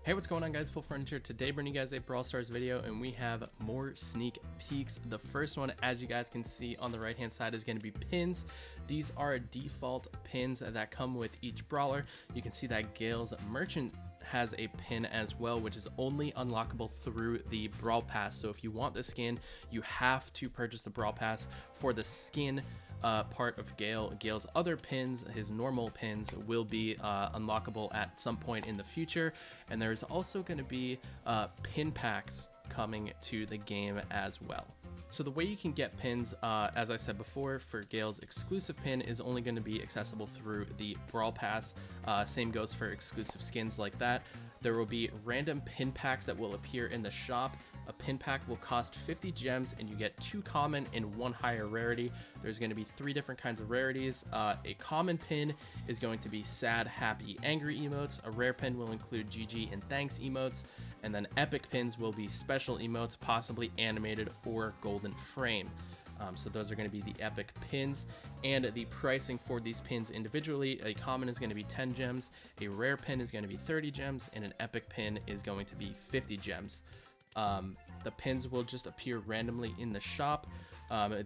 Hey, what's going on, guys? FullFrontage here. Today bringing you guys a Brawl Stars video, and we have more sneak peeks. The first one, as you guys can see on the right hand side, is going to be pins. These are default pins that come with each brawler. You can see that Gale's merchant has a pin as well, which is only unlockable through the Brawl Pass. So if you want the skin, you have to purchase the Brawl Pass for the skin part of Gale. Gale's other pins, his normal pins, will be unlockable at some point in the future, and there's also going to be pin packs coming to the game as well. So the way you can get pins, as I said before, for Gale's exclusive pin is only going to be accessible through the Brawl Pass. Same goes for exclusive skins like that. There will be random pin packs that will appear in the shop. A pin pack will cost 50 gems, and you get 2 common and 1 higher rarity. There's going to be 3 different kinds of rarities. A common pin is going to be sad, happy, angry emotes. A rare pin will include GG and thanks emotes. And then epic pins will be special emotes, possibly animated or golden frame. So those are going to be the epic pins, and the pricing for these pins individually: a common is going to be 10 gems, a rare pin is going to be 30 gems, and an epic pin is going to be 50 gems. The pins will just appear randomly in the shop.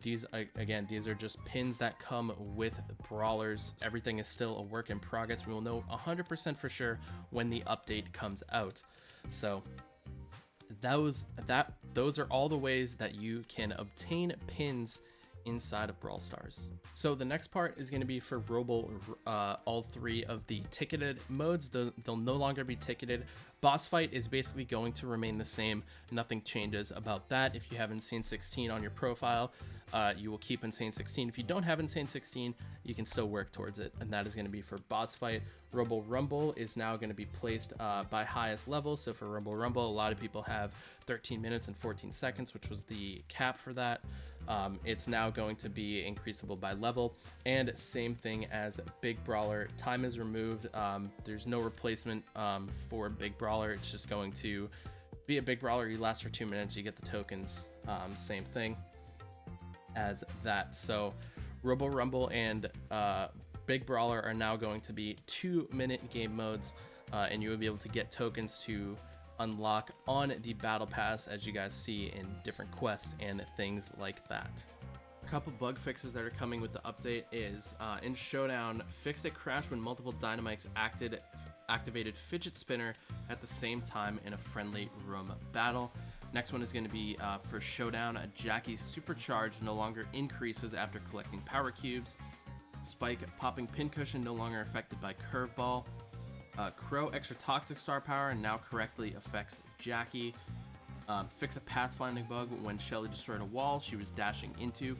These are just pins that come with Brawlers. Everything is still a work in progress. We will know 100% for sure when the update comes out. So those are all the ways that you can obtain pins inside of Brawl Stars. So the next part is going to be for Robo, all 3 of the ticketed modes. They'll no longer be ticketed. Boss fight is basically going to remain the same. Nothing changes about that. If you have Insane 16 on your profile, you will keep Insane 16. If you don't have Insane 16, you can still work towards it, and that is going to be for boss fight. Robo Rumble is now going to be placed by highest level. So for Robo Rumble, a lot of people have 13 minutes and 14 seconds, which was the cap for that. It's now going to be increasable by level, and same thing as Big Brawler. Time is removed. There's no replacement for Big Brawler. It's just going to be a Big Brawler. You last for 2 minutes, you get the tokens. Same thing as that. So Robo Rumble and Big Brawler are now going to be 2-minute game modes, and you will be able to get tokens to unlock on the battle pass, as you guys see in different quests and things like that. A couple bug fixes that are coming with the update is in Showdown, fixed a crash when multiple dynamites activated fidget spinner at the same time in a friendly room battle. Next one is going to be for Showdown, Jackie's supercharge no longer increases after collecting power cubes. Spike popping pincushion no longer affected by curveball. Crow extra toxic star power now correctly affects Jackie. Fix a pathfinding bug when Shelly destroyed a wall she was dashing into.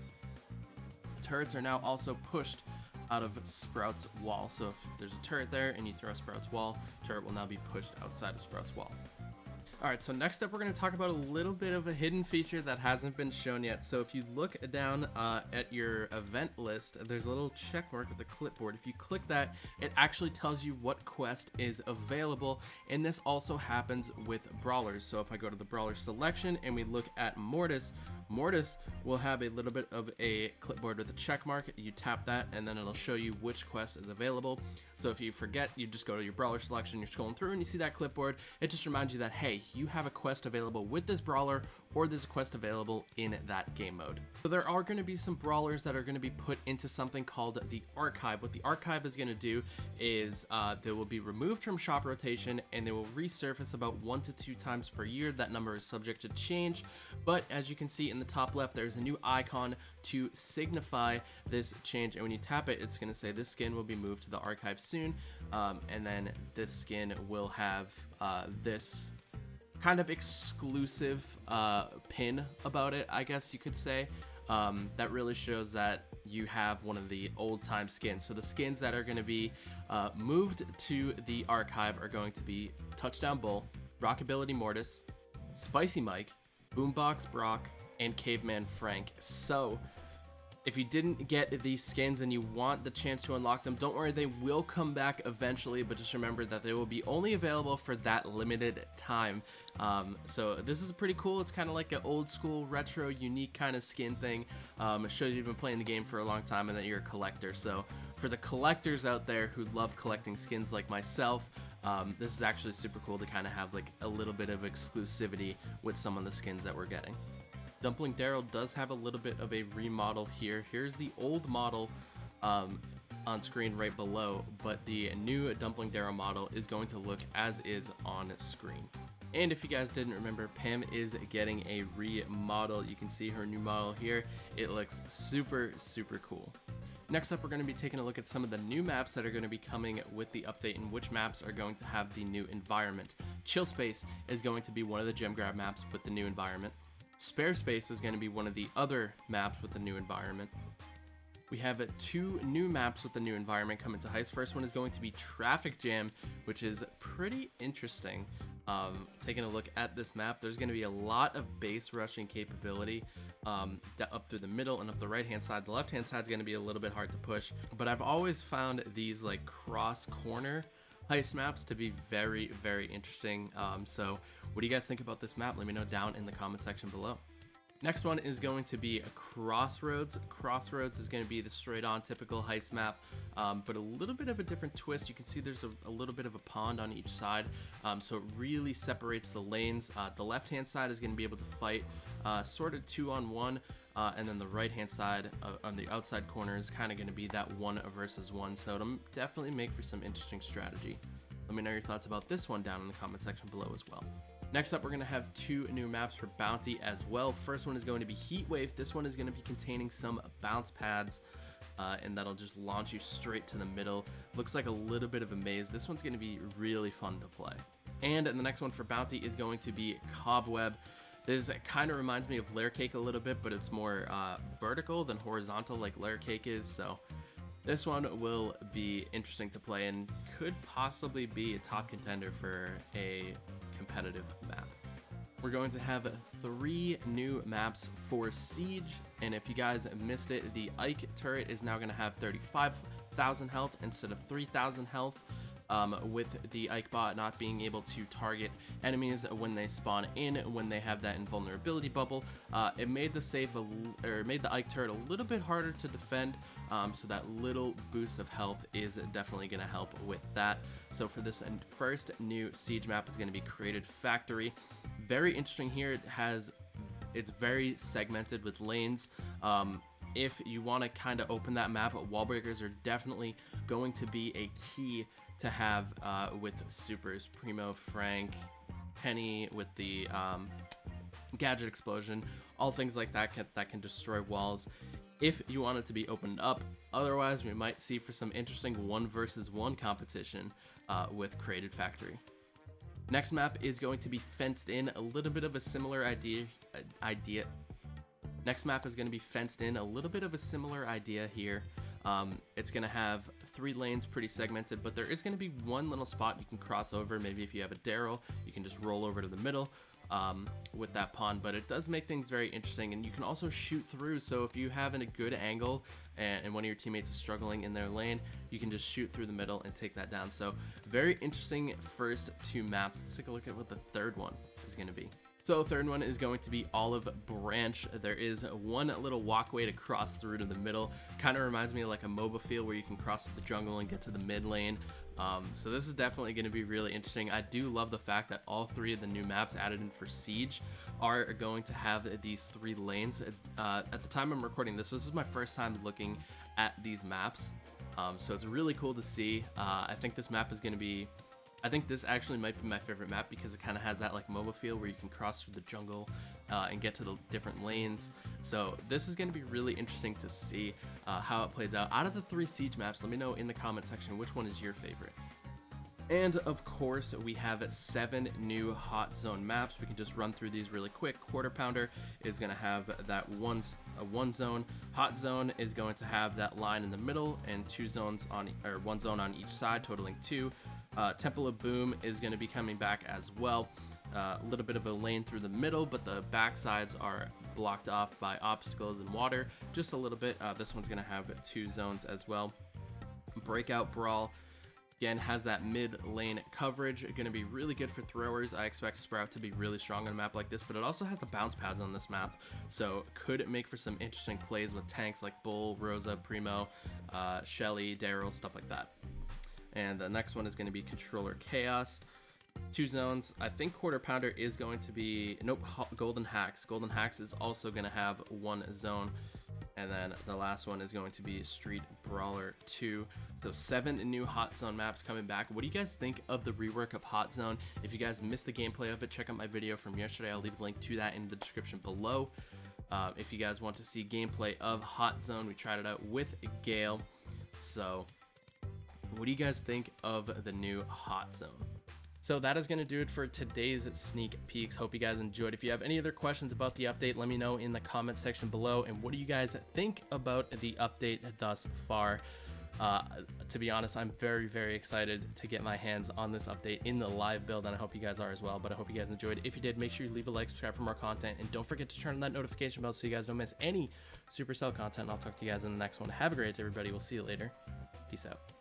Turrets are now also pushed out of Sprout's wall. So if there's a turret there and you throw Sprout's wall, turret will now be pushed outside of Sprout's wall. Alright, so next up we're going to talk about a little bit of a hidden feature that hasn't been shown yet. So if you look down at your event list, there's a little check mark with a clipboard. If you click that, it actually tells you what quest is available, and this also happens with Brawlers. So if I go to the Brawler selection and we look at Mortis will have a little bit of a clipboard with a check mark. You tap that and then it'll show you which quest is available. So if you forget, you just go to your Brawler selection, you're scrolling through and you see that clipboard. It just reminds you that, hey, you have a quest available with this Brawler, or there's a quest available in that game mode. So there are going to be some Brawlers that are going to be put into something called the Archive. What the Archive is going to do is they will be removed from shop rotation, and they will resurface about 1 to 2 times per year. That number is subject to change, but as you can see in the top left, there's a new icon to signify this change, and when you tap it, it's going to say this skin will be moved to the Archive soon, and then this skin will have this kind of exclusive pin about it, I guess you could say, that really shows that you have one of the old time skins. So the skins that are going to be moved to the Archive are going to be Touchdown Bull, Rockability Mortis, Spicy Mike, Boombox Brock, and Caveman Frank. So if you didn't get these skins and you want the chance to unlock them, don't worry, they will come back eventually, but just remember that they will be only available for that limited time. So this is pretty cool. It's kind of like an old school retro unique kind of skin thing. It shows you've been playing the game for a long time and that you're a collector. So for the collectors out there who love collecting skins like myself, This is actually super cool to kind of have like a little bit of exclusivity with some of the skins that we're getting. Dumpling Daryl does have a little bit of a remodel here. Here's the old model on screen right below, but the new Dumpling Daryl model is going to look as is on screen. And if you guys didn't remember, Pam is getting a remodel. You can see her new model here. It looks super, super cool. Next up, we're going to be taking a look at some of the new maps that are going to be coming with the update and which maps are going to have the new environment. Chill Space is going to be one of the gem grab maps with the new environment. Spare Space is going to be one of the other maps with the new environment. We have 2 new maps with the new environment coming to Heist. First one is going to be Traffic Jam, which is pretty interesting. Taking a look at this map, there's going to be a lot of base rushing capability up through the middle and up the right hand side. The left hand side is going to be a little bit hard to push, but I've always found these like cross corner heist maps to be very, very interesting. So what do you guys think about this map? Let me know down in the comment section below. Next one is going to be Crossroads. Crossroads is going to be the straight on typical heist map, but a little bit of a different twist. You can see there's a little bit of a pond on each side, so it really separates the lanes. The left hand side is going to be able to fight sort of 2-on-1, and then the right hand side on the outside corner is kind of going to be that 1 versus 1, so it'll definitely make for some interesting strategy. Let me know your thoughts about this one down in the comment section below as well. Next up, we're going to have 2 new maps for Bounty as well. First one is going to be Heat Wave. This one is going to be containing some bounce pads, and that'll just launch you straight to the middle. Looks like a little bit of a maze. This one's going to be really fun to play. And the next one for Bounty is going to be Cobweb. This kind of reminds me of Layer Cake a little bit, but it's more vertical than horizontal like Layer Cake is. So this one will be interesting to play and could possibly be a top contender for a competitive map. We're going to have 3 new maps for Siege, and if you guys missed it, the Ike turret is now going to have 35,000 health instead of 3,000 health, with the Ike bot not being able to target enemies when they spawn in, when they have that invulnerability bubble. It made the Ike turret a little bit harder to defend, so that little boost of health is definitely going to help with that. So for this first new Siege map is going to be Created Factory. Very interesting here. It's very segmented with lanes. If you want to kind of open that map, wall breakers are definitely going to be a key to have with supers. Primo, Frank, Penny with the gadget explosion, all things like that can destroy walls if you want it to be opened up. Otherwise, we might see for some interesting 1 versus 1 competition with Created Factory. Next map is going to be Fenced In, a little bit of a similar idea. Next map is going to be Fenced In, a little bit of a similar idea here. It's going to have 3 lanes, pretty segmented, but there is going to be 1 little spot you can cross over. Maybe if you have a Daryl, you can just roll over to the middle with that pond, but it does make things very interesting, and you can also shoot through. So if you have a good angle and one of your teammates is struggling in their lane, you can just shoot through the middle and take that down. So very interesting first 2 maps. Let's take a look at what the third one is going to be. So the third one is going to be Olive Branch. There is 1 little walkway to cross through to the middle. Kind of reminds me of like a MOBA feel where you can cross through the jungle and get to the mid lane. So this is definitely going to be really interesting. I do love the fact that all 3 of the new maps added in for Siege are going to have these 3 lanes. At the time I'm recording this is my first time looking at these maps. So it's really cool to see. I think this map is going to be... I think this actually might be my favorite map because it kind of has that like MOBA feel where you can cross through the jungle and get to the different lanes. So this is going to be really interesting to see how it plays out. Out of the 3 Siege maps, let me know in the comment section which one is your favorite. And of course, we have 7 new Hot Zone maps. We can just run through these really quick. Quarter Pounder is going to have that one zone. Hot Zone is going to have that line in the middle and 2 zones on, or 1 zone on each side, totaling 2. Temple of Boom is going to be coming back as well. A little bit of a lane through the middle, but the back sides are blocked off by obstacles and water just a little bit. This one's going to have 2 zones as well. Breakout Brawl again has that mid lane coverage, going to be really good for throwers. I expect Sprout to be really strong on a map like this, but it also has the bounce pads on this map, so could make for some interesting plays with tanks like Bull, Rosa, Primo, Shelly, Daryl, stuff like that. And the next one is going to be Controller Chaos. 2 zones. I think Quarter Pounder is going to be, nope, Golden Hacks. Golden Hacks is also going to have 1 zone. And then the last one is going to be Street Brawler 2. So 7 new Hot Zone maps coming back. What do you guys think of the rework of Hot Zone? If you guys missed the gameplay of it, check out my video from yesterday. I'll leave a link to that in the description below. If you guys want to see gameplay of Hot Zone, we tried it out with Gale. So what do you guys think of the new Hot Zone? So that is going to do it for today's sneak peeks. Hope you guys enjoyed. If you have any other questions about the update, let me know in the comment section below. And what do you guys think about the update thus far? To be honest, I'm very, very excited to get my hands on this update in the live build, and I hope you guys are as well. But I hope you guys enjoyed. If you did, make sure you leave a like, subscribe for more content, and don't forget to turn on that notification bell so you guys don't miss any Supercell content. And I'll talk to you guys in the next one. Have a great day, everybody. We'll see you later. Peace out.